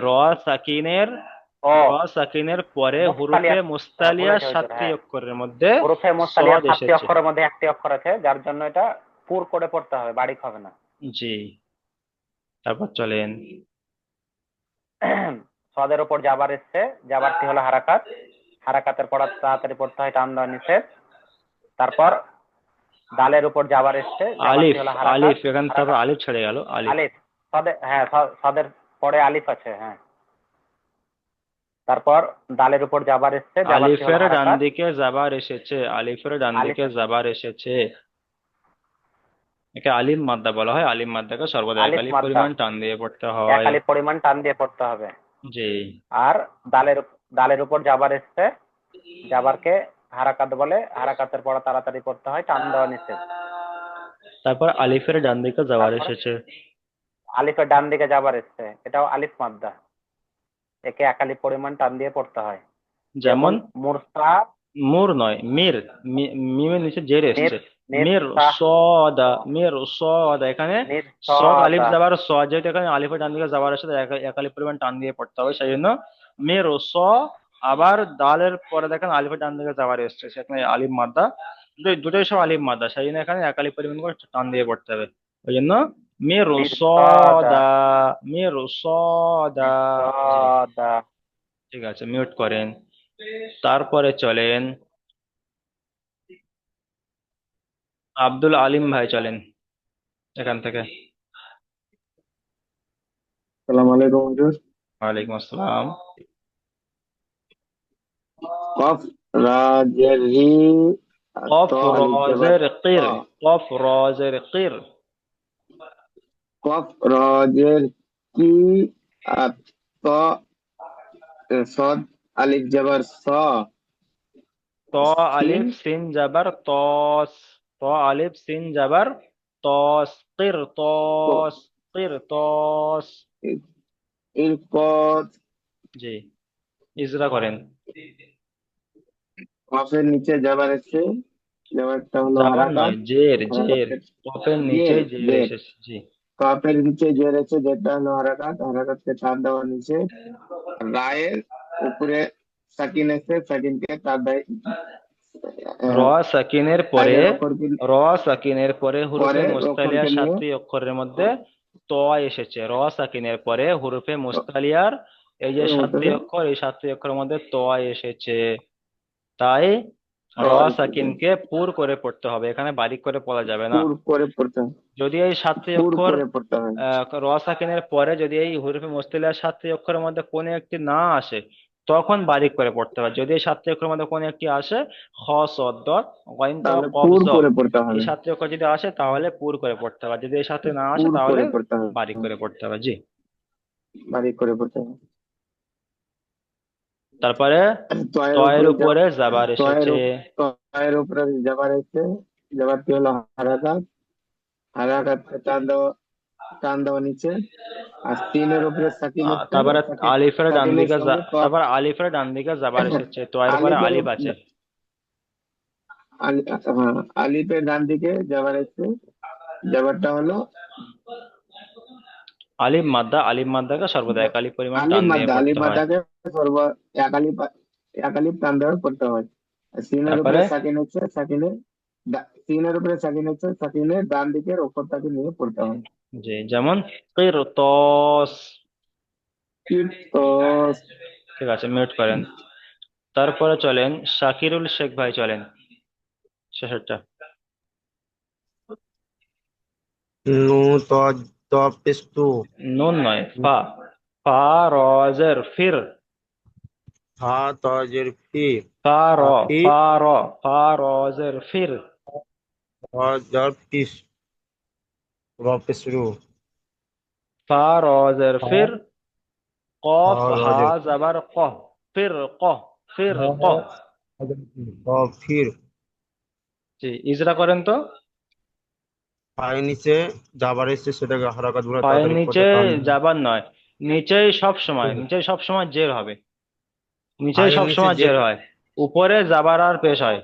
সাকিনের, ও র সাকিনের পরে মুস্তালিয়া, হুরুফে মুস্তালিয়া বলেছে হুজুর, সাতটি হ্যাঁ, অক্ষরের মধ্যে হরফে মুস্তালিয়া সদ 7টি এসেছে। অক্ষরের মধ্যে একটি অক্ষর আছে, যার জন্য এটা পুর করে পড়তে হবে, বারিক হবে না। জি, তারপর চলেন। সদের উপর জাবার এসছে, জাবারটি হলো হারাকাত, হারাকাতের পড়া তাড়াতাড়ি পড়তে হয়, টান দেওয়া নিষেধ। তারপর দালের উপর জাবার এসছে, জাবারটি আলিফ, হলো হারাকাত, আলিফ, এখানে তারপর হারাকাত, আলিফ ছেড়ে গেল, আলিফ। আলিফ, সদে, হ্যাঁ, সদের পরে আলিফ আছে, হ্যাঁ। তারপর দালের উপর জাবার এসছে, জাবারটি হলো আলিফের ডান হারাকাত, দিকে জাবার এসেছে, আলিফের ডান আলিফ দিকে আছে, জাবার এসেছে। একে আলিম মাদ্দা বলা হয়, আলিম মাদ্দাকে সর্বদা এক আলিফ আলিফ মাদ্দা, পরিমাণ টান দিয়ে পড়তে এক হয়। আলিফ পরিমাণ টান দিয়ে পড়তে হবে। জি, আর দালের, দালের উপর জাবার এসছে, জাবারকে হারাকাত বলে, হারাকাতের পড়া তাড়াতাড়ি পড়তে হয়, টান দেওয়া নিষেধ। তারপর আলিফের ডান দিকে জাবার তারপরে এসেছে। আলিফের ডান দিকে জাবার এসছে, এটাও আলিফ মাদ্দা, একে এক আলিফ পরিমাণ টান দিয়ে পড়তে হয়। যেমন যেমন মুরসা, মুর নয়, মির, মিমের নিচে জের মির, এসছে। মির মির সাহ, সদা, মির সদা, এখানে মির সদ আলিফ সদা, যাবার স, যেহেতু এখানে আলিফের ডান দিকে যাবার সাথে এক আলিফ পরিমাণ টান দিয়ে পড়তে হবে, সেই জন্য মির স। আবার দালের পরে দেখেন আলিফের ডান দিকে যাবার এসছে, সেখানে আলিফ মাদ্দা, দুটোই সব আলিফ মাদ্দা, সেই জন্য এখানে এক আলিফ পরিমাণ করে টান দিয়ে পড়তে হবে। ওই জন্য মির মির সদা, সদা, মির সদা। মির জি, সদা। ঠিক আছে, মিউট করেন। তারপরে চলেন আব্দুল আলিম ভাই, চলেন এখান থেকে। আসসালামু আলাইকুম হুজুর। ওয়ালাইকুম আসসালাম। কফ রাজের রি কফ ত আলিফ জাবার রজের ত। কির, কফ রজের কির। কফ রাজের কি আর ত সদ আলিফ জবর স ত সিন আলিফ সিন জাবার তস, ত আলিফ সিন জাবার তস, কির ক- তস, কির তস। এরপর জি, ইজরা করেন। কফের নিচে জবর এসছে, জবরটা হলো জাবার হারাকাত। নয়, জের জের, হারাকাতের কপের নিচে জের জের জের এসেছে। জি। কফের নিচে জের এসছে, যেটা হলো হারাকাত, হারাকাতকে টান দেওয়া নিচে। রায়ের উপরে সাকিন এসছে, সাকিনকে টান দেয়। র সাকিনের পরে, আগের অক্ষরকে র সাকিনের পরে হুরুফে পরে মুস্তালিয়া অক্ষরকে নিয়ে সাতটি অক্ষরের মধ্যে ত এসেছে। র সাকিনের পরে হুরুফে মুস্তালিয়ার এই যে সাতটি মধ্যে অক্ষর, এই সাতটি অক্ষরের মধ্যে ত এসেছে। তাই র এসেছে। সাকিনকে পুর করে পড়তে হবে, এখানে বারিক করে পড়া যাবে না। পুর করে পড়তে হয়, যদি এই সাতটি পুর অক্ষর করে পড়তে হয়। র সাকিনের পরে যদি এই হুরুফে মুস্তালিয়ার সাতটি অক্ষরের মধ্যে কোনো একটি না আসে, তখন বারিক করে পড়তে হবে। যদি এই সাতটি অক্ষরের মধ্যে কোনো একটি আসে, খ সদ দত গইন ত তাহলে কফ পুর জ, করে পড়তে এই হবে, সাতটি অক্ষর যদি আসে তাহলে পুর করে পড়তে হবে, যদি এই সাতটি না আসে পুর তাহলে করে পড়তে হবে, বারিক করে পড়তে হবে। জি। বারিক করে পড়তে হবে। তারপরে তয়ের তয়ের উপরে উপরে জাবার তয়ের এসেছে। তয়ের উপরে জবর এসছে, জবরটি হলো হারাকাত, হারাকাতকে টান দেওয়া নিচে। আর সিনের উপরে সাকিন এসছে, তারপরে সাকিন আলিফের ডান সাকিনের দিকে সঙ্গে কফ। তারপর আলিফের ডান দিকে জাবার এসেছে, তয়ের পরে আলিফের আলিফ আছে। হ্যাঁ, আলিফের ডান দিকে জবর এসছে, জবরটা হলো আলিফ মাদ্দা, আলিফ মাদ্দাকে সর্বদা এক আলিফ পরিমাণ আলিফ টান দিয়ে মাদ্দা, আলিফ পড়তে হয়। মাদ্দাকে সর্ব এক আলিফ, এক আলিফ টান দেওয়া করতে হয়। আর সিনের উপরে তারপরে সাকিন হচ্ছে, সিনের উপরে সাকিন হচ্ছে, সাকিনের ডান দিকের অক্ষরটাকে নিয়ে পড়তে হয়। জি, যেমন কিরতস। কীর্তস। ঠিক আছে, মিউট করেন। তারপরে চলেন শাকিরুল শেখ ভাই, চলেন শেষেরটা। নু ত ত পেস্তু নুন নয়, ফা, ফা রজের ফির, ফা তজের ফি ফা র, ফাফি ফা র, ফা রজের ফির, জর পিস র পেসরু ফা রজের ফা ফির, কফ হা রজের জাবার কহ, ফির কহ, ফির কহ। ফির জি, ইজরা করেন তো। পায়ের নিচে যাবার এসছে, সেটাকে হারাকাত বলে, পায়ের তাড়াতাড়ি নিচে পথে টান যাবার নয়, নিচেই সব সময়, নিচেই সব সময় জের হবে, নিচেই পায়ের সব নিচে সময় যে জের হয়, উপরে যাবার আর পেশ হয়।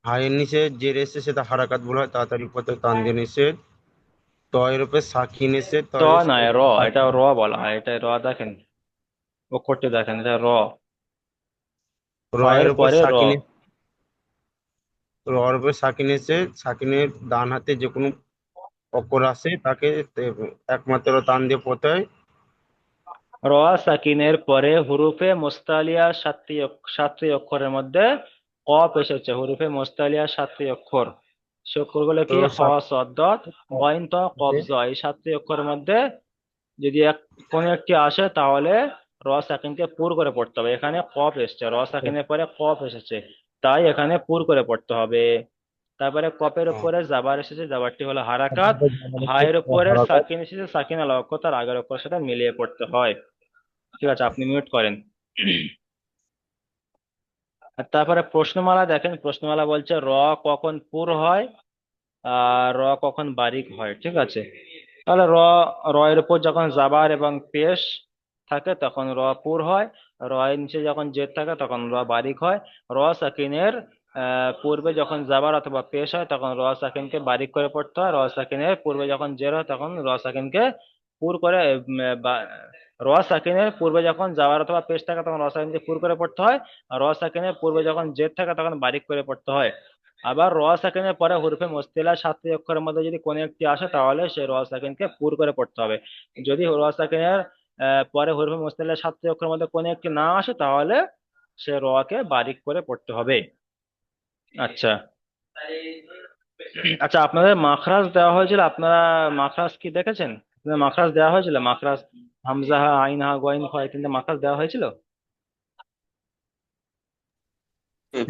পায়ের নিচে যে এসছে সেটা হারাকাত বলা হয়, তাড়াতাড়ি পথে টান দিয়ে নিষেধ। তয়ের উপরে সাকিন এসে ত তয়ের নয়, র, এটা র বলা হয়, এটা র দেখেন, অক্ষরটি দেখেন, এটা র, রয়ের পায়ের উপর পরে র। সাকিন, রয়ের উপর সাকিন এসে সাকিনের ডান হাতে যে কোনো অক্ষর আসে তাকে একমাত্র টান দিয়ে পড়তে হয়। র সাকিনের পরে হুরুফে মুস্তালিয়া সাতটি অক্ষরের মধ্যে কফ এসেছে, হুরুফে মুস্তালিয়া সাতটি অক্ষর, সে অক্ষরগুলো তো কি? খ সদ দত গইন ত কফ জ, এই সাতটি অক্ষরের মধ্যে যদি কোনো একটি আসে তাহলে র সাকিনকে পুর করে পড়তে হবে। এখানে কফ এসেছে, র সাকিনের পরে কফ এসেছে, তাই এখানে পুর করে পড়তে হবে। তারপরে কপের উপরে জাবার এসেছে, জাবারটি হলো হারাকাত। হায়ের উপরে হারাকাত সাকিন এসেছে, সাকিন আলা অক্ষর তার আগের অক্ষরের সাথে মিলিয়ে পড়তে হয়। ঠিক আছে, আপনি মিউট করেন। আর তারপরে প্রশ্নমালা দেখেন, প্রশ্নমালা বলছে র কখন পুর হয় আর র কখন বারিক হয়। ঠিক আছে, তাহলে র এর উপর যখন জাবার এবং পেশ থাকে তখন র পুর হয়, র এর নিচে যখন জের থাকে তখন র বারিক হয়। র সাকিনের পূর্বে যখন জাবার অথবা পেশ হয় তখন র সাকিনকে বারিক করে পড়তে হয়, র সাকিনের পূর্বে যখন জের হয় তখন র সাকিনকে পুর করে র সাকিনের পূর্বে যখন জাবার অথবা পেশ থাকে তখন র সাকিনকে পুর করে পড়তে হয়, আর র সাকিনের পূর্বে যখন জের থাকে তখন বারিক করে পড়তে হয়। আবার র সাকিনের পরে হুরফে মুস্তিলা সাতটি অক্ষরের মধ্যে যদি কোনো একটি আসে তাহলে সেই র সাকিনকে পুর করে পড়তে হবে। যদি র সাকিনের পরে হুরফে মুস্তিলা সাতটি অক্ষরের মধ্যে কোনো একটি না আসে তাহলে সে র কে বারিক করে পড়তে হবে। আচ্ছা, আচ্ছা, আপনাদের মাখরাজ দেওয়া হয়েছিল, আপনারা মাখরাজ কি দেখেছেন? আপনাদের মাখরাজ দেওয়া হয়েছিল, মাখরাজ হামজা হা আইন হা গইন খয় কিন্তু মাখরাজ দেওয়া হয়েছিল?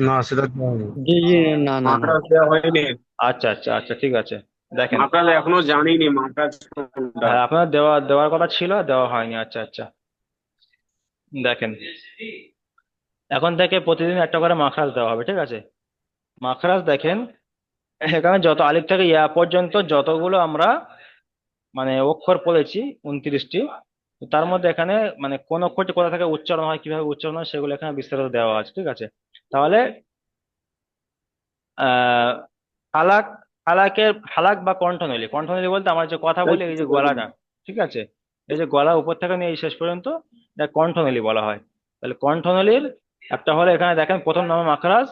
না, সেটা দেওয়া হয়নি। জি জি, না না না। মাদ্রাজ দেওয়া হয়নি, আচ্ছা আচ্ছা আচ্ছা, ঠিক আছে, দেখেন। মাদ্রাজ এখনো জানিনি মাদ্রাজ কোনটা। হ্যাঁ, আপনার দেওয়ার কথা ছিল, দেওয়া হয়নি। আচ্ছা আচ্ছা। দেখেন, এখন থেকে প্রতিদিন একটা করে মাখরাজ দেওয়া হবে, ঠিক আছে? মাখরাজ দেখেন, এখানে যত আলিফ থেকে ইয়া পর্যন্ত যতগুলো আমরা মানে অক্ষর পড়েছি 29টি, তো তার মধ্যে এখানে মানে কোন অক্ষরটি কোথা থেকে উচ্চারণ হয়, কিভাবে উচ্চারণ হয়, সেগুলো এখানে বিস্তারিত দেওয়া আছে, ঠিক আছে? তাহলে আহ হালাক, হালাক বা কণ্ঠনলী, কণ্ঠনলী বলতে আমার যে কথা বলি এই যে গলাটা, ঠিক আছে? এই যে গলা উপর থেকে নিয়ে এই শেষ পর্যন্ত, এটা কণ্ঠনলী বলা হয়। তাহলে কণ্ঠনলীর একটা হলো, এখানে দেখেন প্রথম নামে মাখরাজ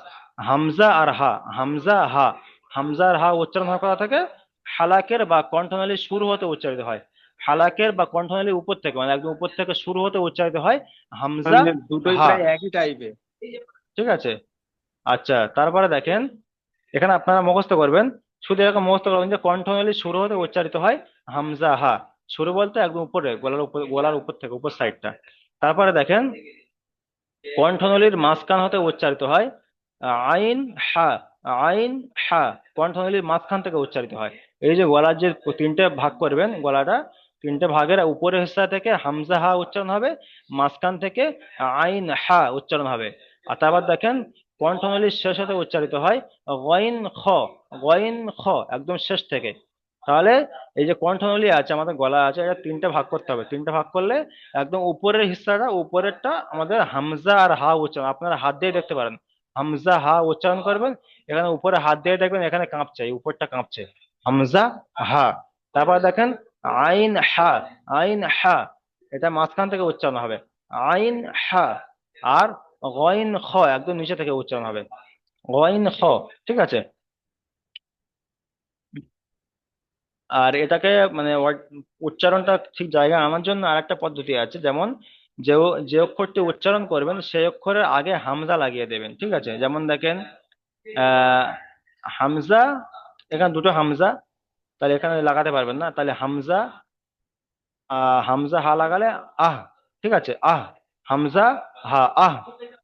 হামজা আর হা, হামজা হা, হামজা আর হা উচ্চারণ হওয়ার কথা থেকে হালাকের বা কণ্ঠনলীর শুরু হতে উচ্চারিত হয়। হালাকের বা কণ্ঠনলীর উপর থেকে মানে একদম উপর থেকে শুরু হতে উচ্চারিত হয় হামজা মানে দুটোই হা, প্রায় একই টাইপের। ঠিক আছে? আচ্ছা, তারপরে দেখেন, এখানে আপনারা মুখস্থ করবেন, শুধু এরকম মুখস্থ করবেন যে কণ্ঠনালী শুরু হতে উচ্চারিত হয় হামজা হা। শুরু বলতে একদম উপরে, গলার উপর থেকে, উপর সাইডটা। তারপরে দেখেন, কণ্ঠনলীর মাঝখান হতে উচ্চারিত হয় আইন হা, আইন হা, কণ্ঠনলীর মাঝখান থেকে উচ্চারিত হয়। এই যে গলার যে তিনটে ভাগ করবেন গলাটা, তিনটে ভাগের উপরের হিস্সা থেকে হামজা হা উচ্চারণ হবে, মাঝখান থেকে আইন হা উচ্চারণ হবে। আর তারপর দেখেন, কণ্ঠনলীর শেষ হতে উচ্চারিত হয় গইন খ, গইন খ, একদম শেষ থেকে। তাহলে এই যে কণ্ঠনলী আছে, আমাদের গলা আছে, এটা তিনটে ভাগ করতে হবে। তিনটে ভাগ করলে একদম উপরের হিস্সাটা, উপরেরটা আমাদের হামজা আর হা উচ্চারণ, আপনারা হাত দিয়ে দেখতে পারেন, হামজা হা উচ্চারণ করবেন, এখানে উপরে হাত দিয়ে দেখবেন এখানে কাঁপছে, এই উপরটা কাঁপছে, হামজা হা। তারপর দেখেন আইন হা, আইন হা, এটা মাঝখান থেকে উচ্চারণ হবে আইন হা। আর গইন খ একদম নিচে থেকে উচ্চারণ হবে গইন খ, ঠিক আছে? আর এটাকে মানে উচ্চারণটা ঠিক জায়গায় আনার জন্য আরেকটা পদ্ধতি আছে, যেমন যে যে অক্ষরটি উচ্চারণ করবেন সেই অক্ষরের আগে হামজা লাগিয়ে দেবেন, ঠিক আছে? যেমন দেখেন আহ হামজা, এখানে দুটো হামজা, তাহলে এখানে লাগাতে পারবেন না, তাহলে হামজা, হামজা হা লাগালে আহ, ঠিক আছে? আহ, হামজা হা আহ।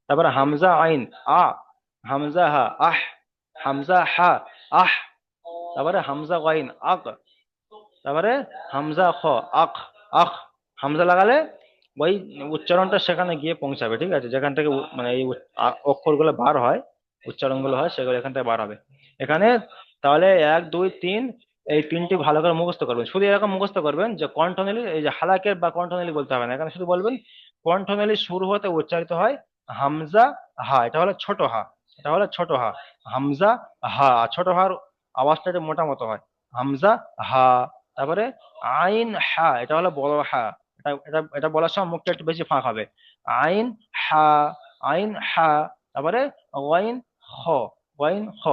তারপরে হামজা আইন আ, হামজা হা আহ, হামজা হা আহ। তারপরে হামজা গাইন আক, তারপরে হামজা খ আখ, আখ। হামজা লাগালে ওই উচ্চারণটা সেখানে গিয়ে পৌঁছাবে, ঠিক আছে? যেখান থেকে মানে এই অক্ষরগুলো বার হয়, উচ্চারণগুলো হয়, সেগুলো এখান থেকে বার হবে এখানে। তাহলে 1 2 3 এই তিনটি ভালো করে মুখস্থ করবেন। শুধু এরকম মুখস্থ করবেন যে কণ্ঠনালী, এই যে হালাকের বা কণ্ঠনালী বলতে হবে না, এখানে শুধু বলবেন কণ্ঠনালী শুরু হতে উচ্চারিত হয় হামজা হা, এটা হলো ছোট হা, এটা হলো ছোট হা, হামজা হা। আর ছোট হার আওয়াজটা একটু মোটা মতো হয়, হামজা হা। তারপরে আইন হা, এটা হলো বড় হা, এটা এটা এটা বলার সময় মুখটা একটু বেশি ফাঁক হবে, আইন হা, আইন হা। তারপরে ওয়াইন খ, ওয়াইন খ।